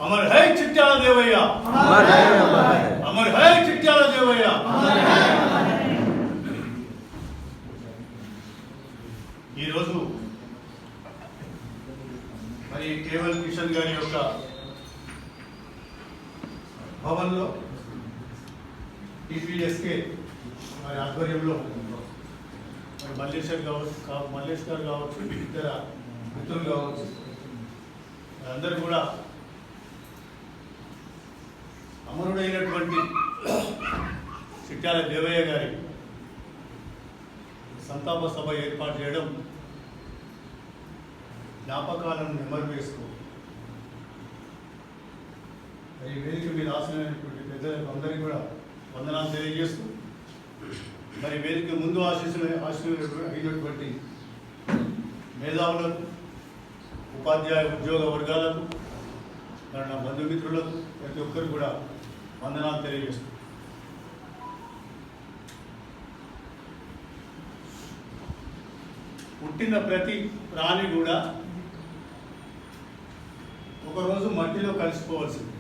अमर है चिट्याला देवయ్య अमर है अमर है चिट्याला देवయ్య अमर है ఈ రోజు మరి కేవల్ కిషన్ గారి యొక్క భవన్లో టీపీఎస్కే మరి ఆధ్వర్యంలో మరి మల్లేష్ గారు కావచ్చు ఇతర మిత్రులు కావచ్చు అందరూ కూడా అమరుడైనటువంటి చిట్యాల దేవయ్య గారి సంతాప సభ ఏర్పాటు చేయడం జ్ఞాపకాలను నెమరు వేస్తూ మరి వేదిక మీద ఆశీనైనటువంటి పెద్దలకు అందరికీ కూడా వందనాలు తెలియజేస్తూ మరి వేదిక ముందు అయినటువంటి మేధావులకు ఉపాధ్యాయ ఉద్యోగ వర్గాలకు మరి నా బంధుమిత్రులకు ప్రతి ఒక్కరు కూడా వందనాలు తెలియజేస్తూ పుట్టిన ప్రతి ప్రాణి కూడా ఒకరోజు మట్టిలో కలిసిపోవాల్సింది.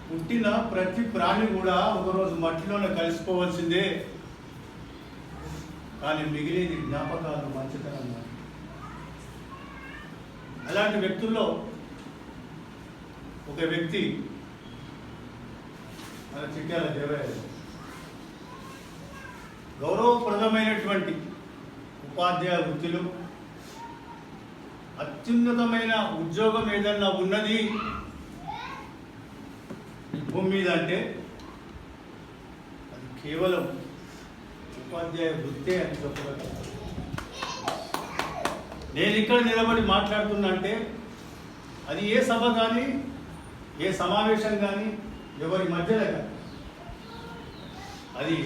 పుట్టిన ప్రతి ప్రాణి కూడా ఒకరోజు మట్టిలోనే కలిసిపోవాల్సిందే. కానీ మిగిలేది జ్ఞాపకాలు, మంచితనం. అలాంటి వ్యక్తుల్లో ఒక వ్యక్తి మన చిట్యాల దేవయ్య. గౌరవప్రదమైనటువంటి ఉపాధ్యాయ వృత్తిలో అత్యున్నతమైన ఉద్యోగం ఏదన్నా ఉన్నది ఈ భూమి మీద అంటే అది కేవలం ఉపాధ్యాయ వృత్తే అని చెప్పగలను. నేను ఇక్కడ నిలబడి మాట్లాడుతున్నా అంటే అది ఏ సభ కానీ ఏ సమావేశం కానీ ఎవరి మధ్యలో కానీ అది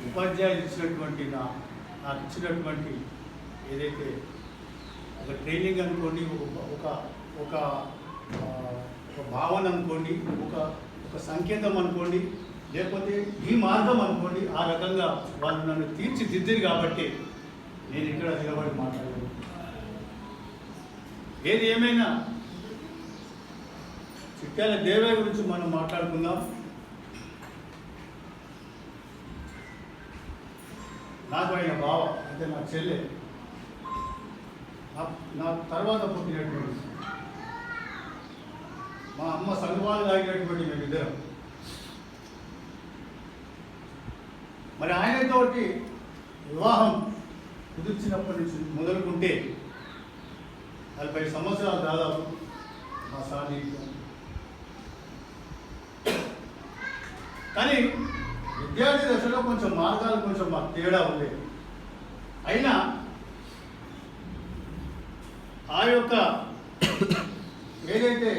ఉపాధ్యాయులు ఇచ్చినటువంటి నాకు ఇచ్చినటువంటి ఏదైతే ఒక ట్రైనింగ్ అనుకోండి, ఒక ఒక ఒక భావన అనుకోండి, ఒక సంకేతం అనుకోండి, లేకపోతే ఈ మార్గం అనుకోండి, ఆ రకంగా వాళ్ళు నన్ను తీర్చిదిద్దిరు కాబట్టి నేను ఇక్కడ నిలబడి మాట్లాడాను. ఏది ఏమైనా చిట్యాల దేవయ్య గురించి మనం మాట్లాడుకుందాం. నాకు ఆయన బావ అంటే నా చెల్లె, నా తర్వాత పుట్టినటువంటి మా అమ్మ సంగవాలు తాగినటువంటి మేమిద్దరం. మరి ఆయనతోటి వివాహం కుదిర్చినప్పటి నుంచి మొదలుకుంటే 40 సంవత్సరాలు దాదాపు మా సాన్నిధ్యం. కానీ విద్యార్థి దశలో కొంచెం మార్గాలు కొంచెం మాకు తేడా ఉంది. అయినా ఆ యొక్క ఏదైతే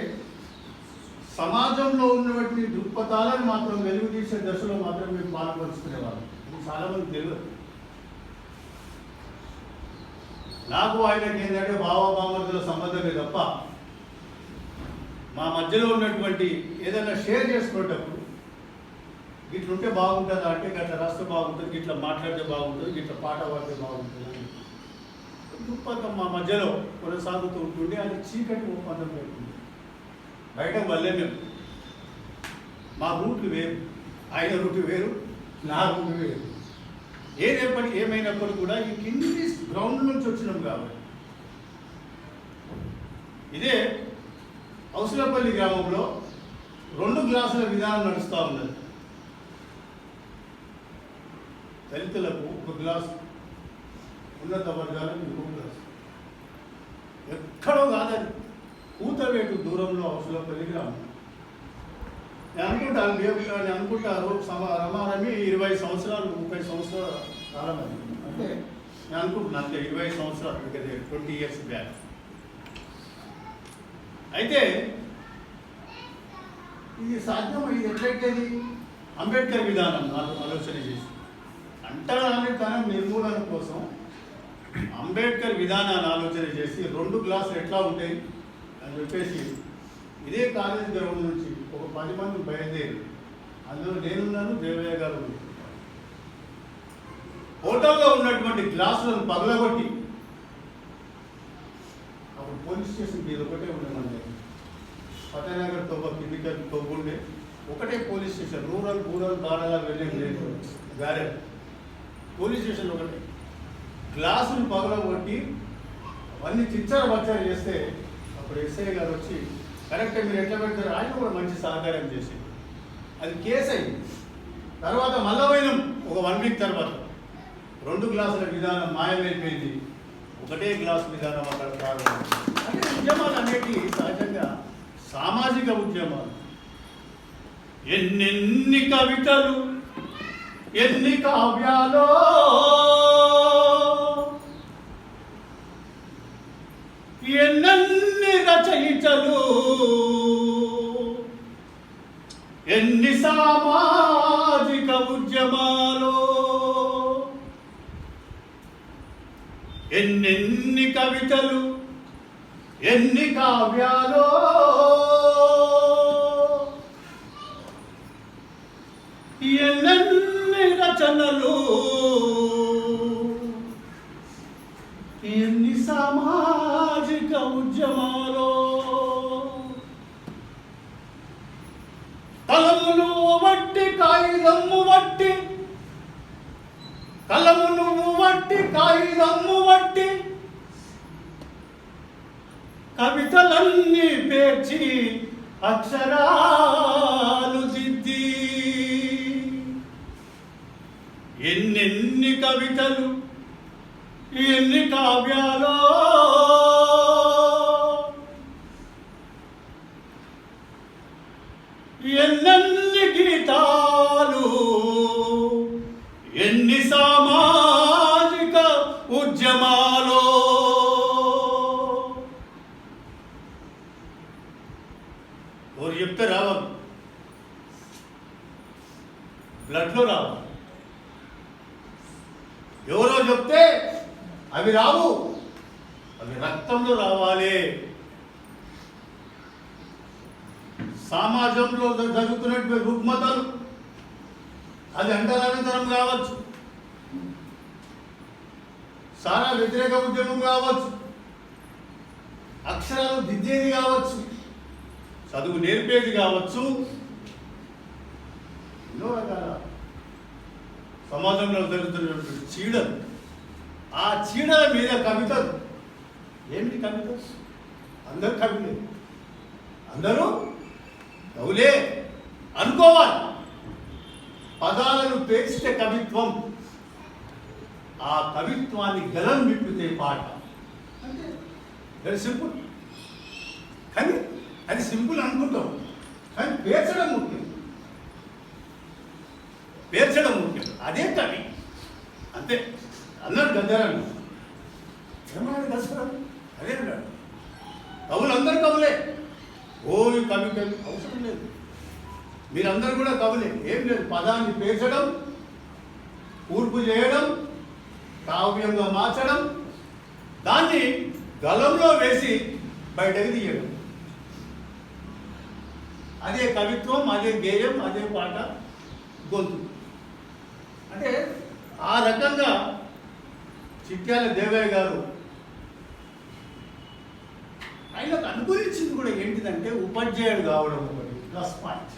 సమాజంలో ఉన్నటువంటి దృక్పథాలను మాత్రం వెలుగు తీసే దశలో మాత్రం మేము పాల్పంచుకునేవాళ్ళం. ఇది చాలామంది తెలియదు. నాకు ఆయనకి ఏంటంటే బావబామర్దుల సంబంధమే తప్ప మా మధ్యలో ఉన్నటువంటి ఏదైనా షేర్ చేసుకునేటప్పుడు ఇట్లుంటే బాగుంటుందా అంటే గట్లా రాస్తే బాగుంటుంది, ఇట్లా మాట్లాడితే బాగుంటుంది, ఇట్లా పాట పాడితే బాగుంటుంది దృక్పథం మా మధ్యలో కొనసాగుతూ ఉంటుండే. అది చీకటి ఒప్పందం పెడుతుంది. బయటకు వల్లే మేము మా రూట్లు వేరు, ఆయన రూట్ వేరు, నా రూట్ వేరు. ఏమైనప్పటికీ కూడా ఈ కింది గ్రౌండ్ నుంచి వచ్చినాం కాబట్టి ఇదే హౌసులపల్లి గ్రామంలో 2 క్లాసుల విధానం నడుస్తూ ఉన్నది. దళితులకు 1 క్లాసు, ఉన్నత వర్గాలకు 2 క్లాసు. ఎక్కడో కాదని కూతవేటు దూరంలో హౌసులపల్లి గ్రామం. నేను అనుకుంటారు రమారమి 20 సంవత్సరాలు 30 సంవత్సరాల కాలం అది. అంటే నేను అనుకుంటున్నాను అంతే 20 సంవత్సరాలు, 20 years బ్యాక్. అయితే ఇది సాధ్యం. ఇది ఎట్లయితే అంబేద్కర్ విధానం ఆలోచన చేసి అంటరానితనం నిర్మూలన కోసం అంబేద్కర్ విధానాన్ని ఆలోచన చేసి 2 క్లాసులు ఎట్లా ఉంటాయి అని చెప్పేసి ఇదే కాలేజ్ గ్రౌండ్ నుంచి ఒక 10 మంది బయలుదేరి, అందులో నేనున్నాను, దేవయ్య గారు ఉన్నారు. హోటల్లో ఉన్నటువంటి గ్లాసులను పగలగొట్టి అప్పుడు పోలీస్ స్టేషన్ మీద ఒకటే ఉండే మన దగ్గర. ఫతేనగర్ తోబ కిందికల్ తోబుండే ఒకటే పోలీస్ స్టేషన్. రూరల్ బారాలా వెళ్ళే లేదు. వేరే పోలీస్ స్టేషన్ ఒకటే. గ్లాసులు పగలగొట్టి అవన్నీ చిచ్చర చేస్తే అప్పుడు ఎస్ఐ గారు వచ్చి కరెక్ట్గా మీరు ఎట్లా పెడతారు, ఆయన కూడా మంచి సహకారం చేసి అది కేసు అయింది. తర్వాత మళ్ళా పోయినాం ఒక 1 వీక్ తర్వాత 2 గ్లాసుల విధానం మాయమైపోయింది. ఒకటే గ్లాస్ విధానం అక్కడ ప్రారంభం. అంటే ఉద్యమాలు అనేటివి సహజంగా సామాజిక ఉద్యమాలు. ఎన్నెన్ని కవితలు ఎన్ని కావ్యాలో ఎన్నెన్ని రచయితలు ఎన్ని సామాజిక ఉద్యమాలు ఎన్నెన్ని కవితలు ఎన్ని కావ్యాలు ఎన్నెన్ని రచనలు ఎన్ని సామాజిక ఉద్యమాలు కలములు వట్టి కాగితము వట్టి కలములు వట్టి కాగితము వట్టి కవితలన్నీ పేర్చి అక్షరాలు దిద్ది ఎన్నెన్ని కవితలు ఎన్ని కావ్యాలో ఎన్నెన్ని గీతాలు ఎన్ని సామాజిక ఉద్యమాలు ఎవరు చెప్తే రావాలి, బ్లడ్లో రావాలి. ఎవరో చెప్తే అవి రావు, అవి రక్తంలో రావాలి. సమాజంలో జరుగుతున్నటువంటి రుగ్మతలు అది అంటరానితనం కావచ్చు, సారా వ్యతిరేక ఉద్యమం కావచ్చు, అక్షరాలు దిద్దేది కావచ్చు, చదువు నేర్పేది కావచ్చు, ఎన్నో రకాల సమాజంలో జరుగుతున్నటువంటి చీడలు. ఆ చీడల మీద కవితలు. ఏమిటి కవిత? అందరూ కవిలే, అందరూ కవులే అనుకోవాలి. పదాలను పేర్చితే కవిత్వం, ఆ కవిత్వాన్ని గలం విప్పితే పాట. అంటే వెరీ సింపుల్. కానీ అది సింపుల్ అనుకుంటాం, కానీ పేర్చడం ముఖ్యం, పేర్చడం ముఖ్యం. అదే కవి అంతే అన్నాడు గద్దరన్న. ఏమన్నాడు గద్దరం? అదే అన్నాడు. కవులు అందరూ కవులే. ఓ కవి కవి అవసరం లేదు, మీరందరూ కూడా కవులే. ఏం లేదు, పదాన్ని పేర్చడం, కూర్పు చేయడం, కావ్యంగా మార్చడం, దాన్ని గలంలో వేసి బయటకు తీయడం. అదే కవిత్వం, అదే గేయం, అదే పాట, గొంతు. అంటే ఆ రకంగా చిట్యాల దేవయ్య గారు ఆయనకు అనుకూలించింది కూడా ఏంటిదంటే ఉపాధ్యాయుడు కావడం ఒకటి ప్లస్ పాయింట్.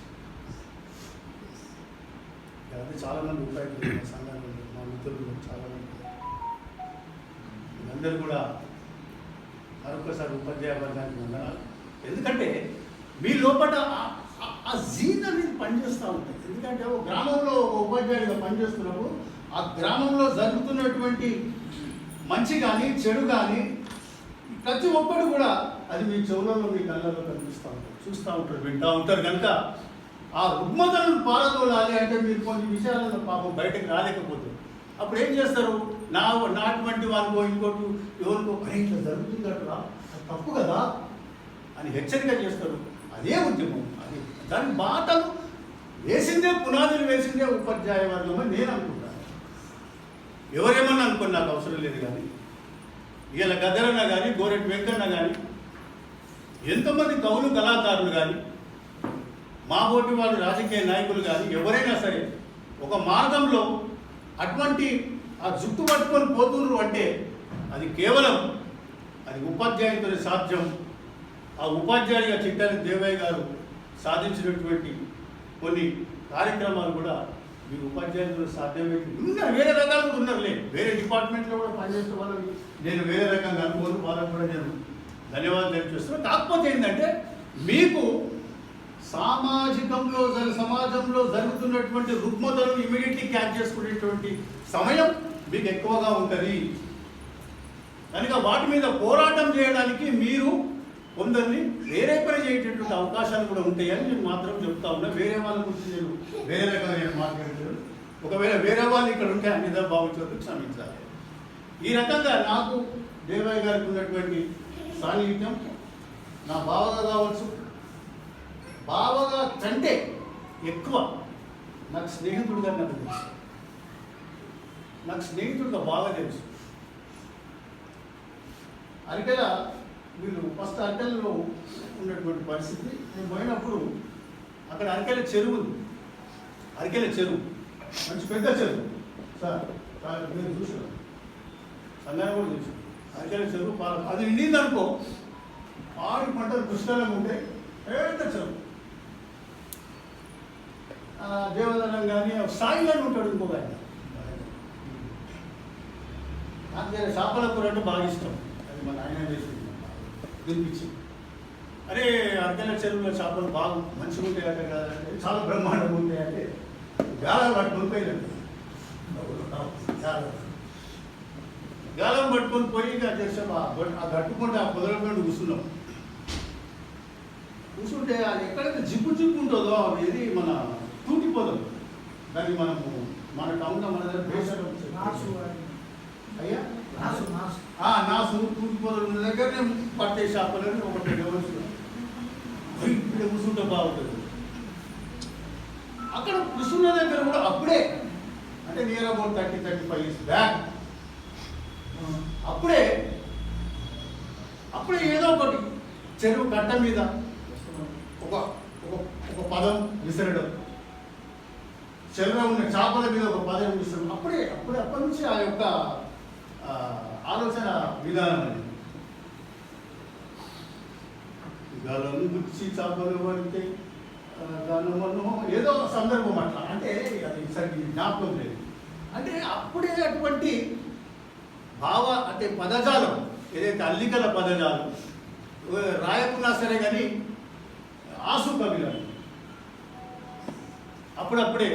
అది చాలామంది ఉపాధ్యాయులు సంఘాలు, మా మిత్రులు చాలామంది, అందరూ కూడా మరొకసారి ఉపాధ్యాయ వర్గానికి వందనాలు. ఎందుకంటే మీ లోపల ఆ జీన్ అనేది పనిచేస్తూ ఉంటుంది. ఎందుకంటే ఒక గ్రామంలో ఒక ఉపాధ్యాయుడిగా పనిచేస్తున్నప్పుడు ఆ గ్రామంలో జరుగుతున్నటువంటి మంచి కానీ చెడు కానీ ప్రతి ఒక్కరు కూడా అది మీ చెవులలో, మీ కళ్ళలో కనిపిస్తూ ఉంటారు, చూస్తూ ఉంటారు, వింటూ ఉంటారు. కనుక ఆ రుగ్మతలను పారదోలాలి అంటే మీరు కొన్ని విషయాలలో పాపం బయటకు రాలేకపోతారు. అప్పుడు ఏం చేస్తారు? నాటువంటి వాళ్ళకో ఇంకోటి ఎవరికో ఇట్లా జరుగుతుందట్రా, అది తప్పు కదా అని హెచ్చరిక చేస్తారు. అదే ఉద్యమం. అది దాని బాటలు వేసిందే, పునాదులు వేసిందే ఉపాధ్యాయ వర్గం అని నేను అనుకుంటాను. ఎవరేమన్నా అనుకోని నాకు అవసరం లేదు. కానీ ఇలా గద్దరన్న కానీ, గోరెట్టి వెంకన్న కానీ, ఎంతోమంది కవులు కళాకారులు కానీ, మా పోటీ వాళ్ళు రాజకీయ నాయకులు కానీ, ఎవరైనా సరే ఒక మార్గంలో అటువంటి ఆ జుట్టు పట్టుకొని పోతున్నారు అంటే అది కేవలం అది ఉపాధ్యాయులతో సాధ్యం. ఆ ఉపాధ్యాయుడిగా చిట్టాలి దేవయ్య గారు సాధించినటువంటి కొన్ని కార్యక్రమాలు కూడా మీరు ఉపాధ్యాయులతో సాధ్యమే. ఉన్నారు వేరే రకాలు కూడా ఉన్నారులే, వేరే డిపార్ట్మెంట్లో కూడా పనిచేసే వాళ్ళని నేను వేరే రకంగా అనుకోను, వాళ్ళకు కూడా నేను ధన్యవాదాలు తెలియజేస్తున్నాను. కాకపోతే ఏంటంటే మీకు సమాజంలో జరుగుతున్నటువంటి రుగ్మతలను ఇమీడియట్లీ క్యాచ్ చేసుకునేటువంటి సమయం మీకు ఎక్కువగా ఉంటుంది. కనుక వాటి మీద పోరాటం చేయడానికి మీరు కొందరిని వేరే పని చేయటటువంటి అవకాశాలు కూడా ఉంటాయని నేను మాత్రం చెప్తా ఉన్నా. వేరే వాళ్ళ గురించి నేను వేరే రకంగా నేను మాట్లాడలేదు. ఒకవేళ వేరే వాళ్ళు ఇక్కడ ఉంటే అన్ని భావించవద్దు, క్షమించాలి. ఈ రకంగా నాకు దేవయ్య గారికి ఉన్నటువంటి సాన్నిహిత్యం నా బావగా కావచ్చు, బావగా కంటే ఎక్కువ నాకు స్నేహితుడిగా నాకు తెలుసు. నాకు స్నేహితుడిగా బాగా తెలుసు. అరికెల వీళ్ళు ఫస్ట్ అరికెలలో ఉన్నటువంటి పరిస్థితి, నేను పోయినప్పుడు అక్కడ అరికెల చెరువు ఉంది. అరికెల చెరువు మంచి పెద్ద చెరువు సార్, మీరు చూసారు, సంగారం కూడా చూసారు. అరికెల చెరువు అది నిండింది అనుకో, ఆడి పంటలు పుష్కలంగా ఉంటాయి, పెద్ద చెరువు. దేవదనం కానీ సాయిగాని ఉంటాడు ఇంకొక ఆయన. నాకు చేపల కూర అంటే బాగా ఇష్టం. అది మన ఆయన చేసి తినిపించి, అరే అరికెల చెరువులో చేపలు బాగా మంచిగా ఉంటాయి అంటే కాదంటే చాలా బ్రహ్మాండంగా ఉంటాయి అంటే గాలం పట్టుకొని పోయినట్టు గాలం పట్టుకొని పోయి చేసాం. ఆ గట్టుకుంటే ఆ పొదలపై కూర్చున్నాం. కూర్చుంటే అది ఎక్కడైతే జిప్పు ఉంటుందో ఇది మన తూటి పొదలు. దాన్ని మన టౌన్లో మన దగ్గర బేసర్ అయ్యా నాసు తూటి పొదలు ఉన్న దగ్గరనే పట్టే చేపలని ఒకటి ఇక్కడ కూర్చుంటే బాగుంటుంది. అక్కడ కూర్చున్న దగ్గర కూడా అప్పుడే అంటే నియర్ అబౌట్ 30-35 years బ్యాక్ అప్పుడే ఏదో ఒకటి చెరువు కట్ట మీద ఒక పదం విసరడం, చెరువులో ఉన్న చేపల మీద ఒక పదం విసరడం, అప్పటి నుంచి ఆ యొక్క ఆలోచన విధానం అనేది. గలం గుచ్చి చేపలు పడితే దానివల్ల ఏదో ఒక సందర్భం అట్లా అంటే అది సరికి జ్ఞాపకం లేదు. అంటే అప్పుడే అటువంటి అంటే పదజాలం ఏదైతే అల్లికల పదజాలం రాయకున్నా సరే కానీ ఆసు కవిలను అప్పుడప్పుడే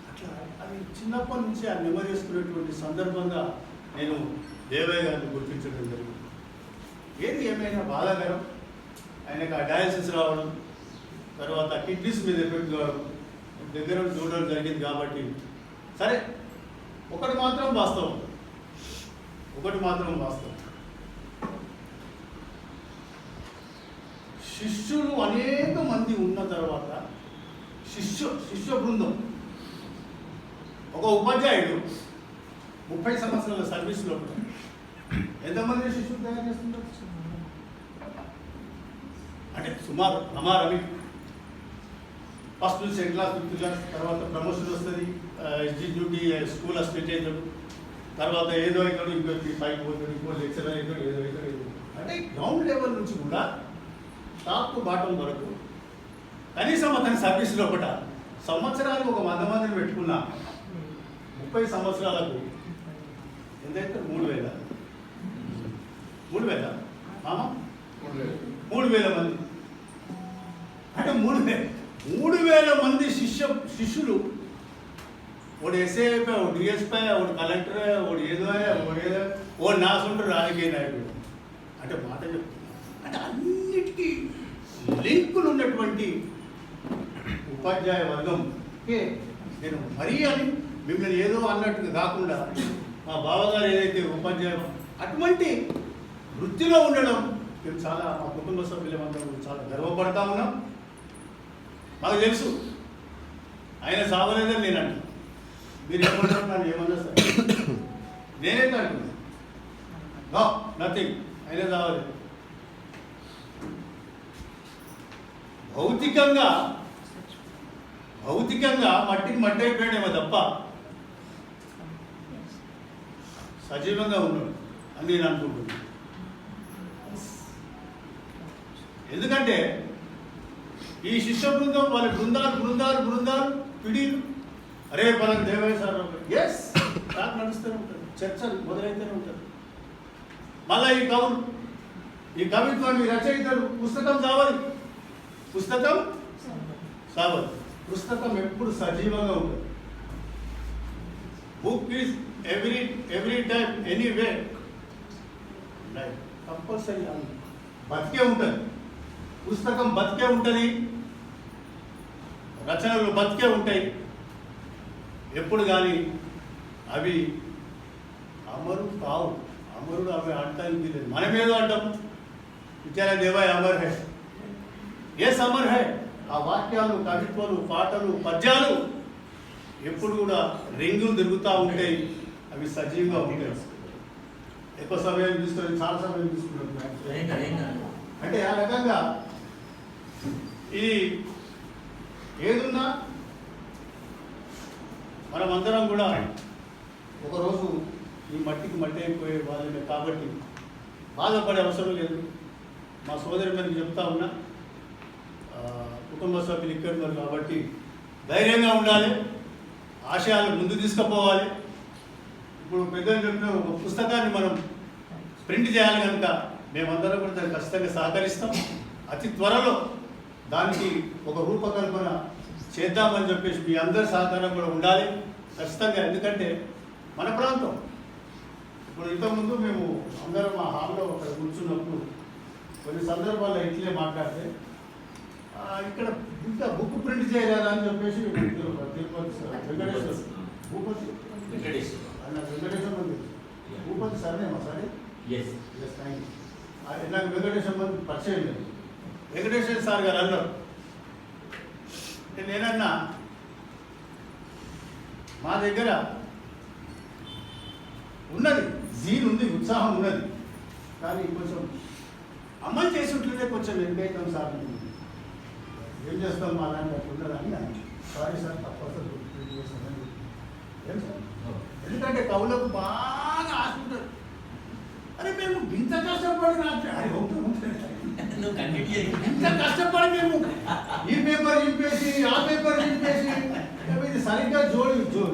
అట్లా అది చిన్నప్పటి నుంచి ఆ మెమరీ చేసుకునేటువంటి సందర్భంగా నేను దేవయ్య గారిని గుర్తించడం జరిగింది. ఏది ఏమైనా బాధాకరం, ఆయనకు ఆ డయాలసిస్ రావడం, తర్వాత కిడ్నీస్ మీద ఎఫెక్ట్ కావడం దగ్గర చూడడం జరిగింది. కాబట్టి సరే ఒకటి మాత్రం వాస్తవం, శిష్యులు అనేక మంది ఉన్న తర్వాత శిష్య బృందం, ఒక ఉపాధ్యాయుడు 30 సంవత్సరాల సర్వీస్లో ఎంతమంది శిష్యులు తయారు చేస్తుంటారు అంటే సుమారు రమారవి ఫస్ట్ నుంచి 10th class 5th class, తర్వాత ప్రమోషన్ వస్తుంది, ఎగ్జిక్యూటివ్ స్కూల్ అసిస్టెంట్ అవుతాడు, తర్వాత ఏదో అవుతాడు, ఇంకొకటి పైకి పోతాడు, ఇంకో లెక్చరర్ అవుతాడు, ఏదో అంటే గ్రౌండ్ లెవెల్ నుంచి కూడా టాప్ టు బాటం వరకు కనీసం అతని సర్వీస్లో ఒకట సంవత్సరాలకు ఒక 100 మందిని పెట్టుకున్నా 30 సంవత్సరాలకు ఎంతైతే 3,000 మంది అంటే 3,000 మంది శిష్యులు. ఒకటి ఎస్ఏ అయిపోయా, ఒకటి డిఎస్పై, ఒకటి కలెక్టర్, ఒకటి ఏదో నాసుంటారు రాజకీయ నాయకుడు అంటే మాట చెప్తున్నా. అంటే అన్నిటికీ లింకులు ఉన్నటువంటి ఉపాధ్యాయ వర్గంకే నేను మరీ అని మిమ్మల్ని ఏదో అన్నట్టుగా కాకుండా మా బావగారు ఏదైతే ఉపాధ్యాయం అటువంటి వృత్తిలో ఉండడం మేము చాలా మా కుటుంబ సభ్యులందరూ చాలా గర్వపడతా ఉన్నాం. మాకు తెలుసు ఆయన సావలేదని నేను అంటాను. మీరు ఏమంటారు, నన్ను ఏమన్నా సరే నేనైతే అంటున్నాను నో నథింగ్, ఆయన సావలేదు. భౌతికంగా మట్టికి మట్టి అయిపోయాడేమో తప్ప సజీవంగా ఉన్నాడు అని నేను అనుకుంటున్నాను. ఎందుకంటే ఈ శిష్య బృందం వాళ్ళ బృందాలు పిడీలు అరే పలానా దేవయ్య సార్ ఎస్ నాకు నడుస్తూనే ఉంటుంది, చర్చలు మొదలైతూనే ఉంటుంది. మళ్ళీ ఈ కవిత్వాన్ని రచయితలు పుస్తకం సావదు, పుస్తకం ఎప్పుడు సజీవంగా ఉంటుంది. Book is every time anyway compulsory బతికే ఉంటుంది, పుస్తకం బతికే ఉంటుంది, రచనలు బతికే ఉంటాయి ఎప్పుడు. కానీ అవి అమరుడు అవి అంటానికి లేదు. మనమేదో అంటాం విచారా దేవాయ్ అమర్ హై, ఎస్ అమర్ హై. ఆ వాక్యాలు, కవిత్వాలు, పాటలు, పద్యాలు ఎప్పుడు కూడా రింగులు తిరుగుతూ ఉంటాయి, అవి సజీవంగా ఉంటాయి. ఎక్కువ సమయం తీసుకొని చాలా సమయం తీసుకుంటాం. అంటే ఆ రకంగా ఇది ఏదున్నా మనమందరం కూడా ఒకరోజు ఈ మట్టికి మట్టి అయిపోయే వాళ్ళమే కాబట్టి బాధపడే అవసరం లేదు. మా సోదరి మనకి చెప్తా ఉన్నా, కుటుంబ సభ్యులు ఇక్కడ ఉన్నారు కాబట్టి ధైర్యంగా ఉండాలి, ఆశయాలు ముందు తీసుకుపోవాలి. ఇప్పుడు పెద్దలు చెప్పిన ఒక పుస్తకాన్ని మనం ప్రింట్ చేయాలి కనుక మేమందరం కూడా దాన్ని ఖచ్చితంగా సహకరిస్తాం. అతి త్వరలో దానికి ఒక రూపకల్పన చేద్దామని చెప్పేసి మీ అందరి సహకారం కూడా ఉండాలి ఖచ్చితంగా. ఎందుకంటే మన ప్రాంతం ఇప్పుడు ఇంతకుముందు మేము అందరం మా హాల్లో అక్కడ కూర్చున్నప్పుడు కొన్ని సందర్భాల్లో ఇట్లే మాట్లాడితే ఇక్కడ ఇంకా బుక్ ప్రింట్ చేయలేదా అని చెప్పేసి తిరుపతి వెంకటేశ్వర అన్న భూపతి సరేనేమా సరే థ్యాంక్ యూ. నాకు వెంకటేశ్వర మంది పరిచయం లేదు. వెంకటేశ్వర సార్ గారు అన్నారు, నేనన్నా మా దగ్గర ఉన్నది జీన్ ఉంది, ఉత్సాహం ఉన్నది, కానీ కొంచెం అమలు చేసి ఉంటుందే కొంచెం ఎంకైతాం సార్. ఏం చేస్తాం మా దాన్ని అట్లా ఉన్నదని. సారీ సార్ తప్పదు చేస్తానని. ఏం సార్, ఎందుకంటే కవులకు బాగా ఆశ ఉంటుంది. అరే మేము ఇంత కష్టపడి ఇంత కష్టపడి మేము ఈ పేపర్ చింపేసి ఆ పేపర్ చింపేసి ఇది సరిగ్గా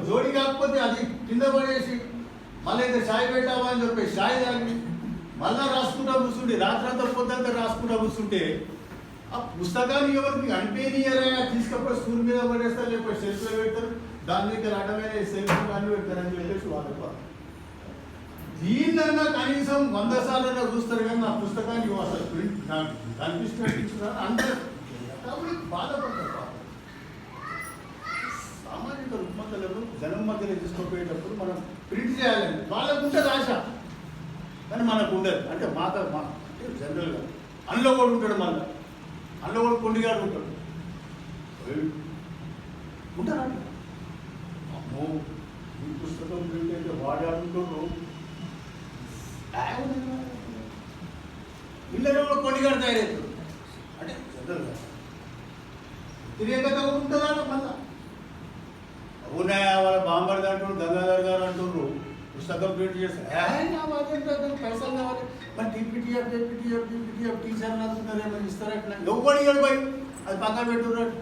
జోడి కాకపోతే అది కింద పడేసి మళ్ళీ అయితే చాయ్ పెట్టామా అని చెప్పేసి చాయ్ తాగి మళ్ళీ రాసుకుంటా కూర్చుంటే రాత్రంతా పొద్దంతా రాసుకుంటా కూర్చుంటే ఆ పుస్తకాన్ని ఎవరికి అనిపేనియరా తీసుకపోయి స్కూల్ మీద పడేస్తారు, లేకపోతే సెల్ఫ్లో పెడతారు, దాని దగ్గర అడ్డమైన సెల్ఫ్ అన్ని పెడతారని చెప్పేసి వాళ్ళ దీన్నన్నా కనీసం 100 సార్లు చూస్తారు కానీ నా పుస్తకాన్ని అసలు ప్రింట్ కనిపిస్తున్నారు అందరూ కాబట్టి బాధపడతారు. సామాజిక రుగ్మతలను జనం మధ్యలో తీసుకుపోయేటప్పుడు మనం ప్రింట్ చేయాలని వాళ్ళకు ఉంటుంది ఆశ, కానీ మనకు ఉండదు. అంటే అంటే జనరల్గా అందులో కూడా ఉంటాడు, మళ్ళీ అందులో కూడా కొండిగాడు ఉంటాడు. ఉంటారంట అమ్మో ఈ పుస్తకం ప్రింట్ అయితే వాడాడుకుంటూ ఇళ్ళలో కూడా కొండిగాడు తయారవుతాడు. అంటే జనరల్గా వ్యతిరేకత ఉంటుందా మళ్ళా. అవునా వాళ్ళ బాంబర్ అంటారు, గంగాధర్ గారు అంటున్నారు పుస్తకం ప్రింట్ చేస్తారు, పైసలు కావాలి మరి టీపీటీఎఫ్ టీచర్లు అనుకుంటారేమో ఇస్తారు. అట్లా ఎవరు ఇవ్వడు పోయి అది పక్కన పెట్టున్నాడు.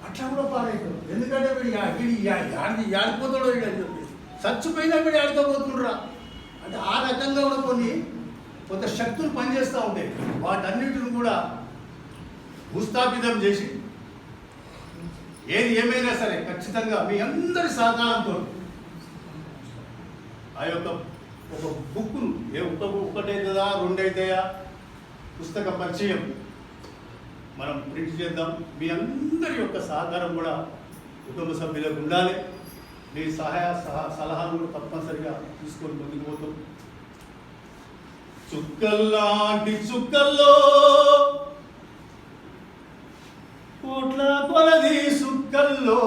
అట్లా కూడా పాడైతాడు. ఎందుకంటే వీడు ఆడిపోతాడో వీడు అని చెప్పి చచ్చిపోయినా వీడు ఆడుకోబోతుండ్రా. అంటే ఆ రకంగా కూడా కొంత శక్తులు పనిచేస్తూ ఉంటాయి. వాటన్నిటిని కూడా భూస్థాపితం చేసి ఏది ఏమైనా సరే ఖచ్చితంగా మీ అందరి సహకారంతో ఆ యొక్క ఒక బుక్ను ఒకటైతుందా రెండైతాయా పుస్తక పరిచయం మనం ప్రింట్ చేద్దాం. మీ అందరి యొక్క సహకారం కూడా కుటుంబ సభ్యులకు ఉండాలి. మీ సలహాలు కూడా తప్పనిసరిగా తీసుకొని ముందుకు పోతాం. చుక్కల్లాంటి చుక్కల్లో కోట్ల కొలది సుక్కల్లో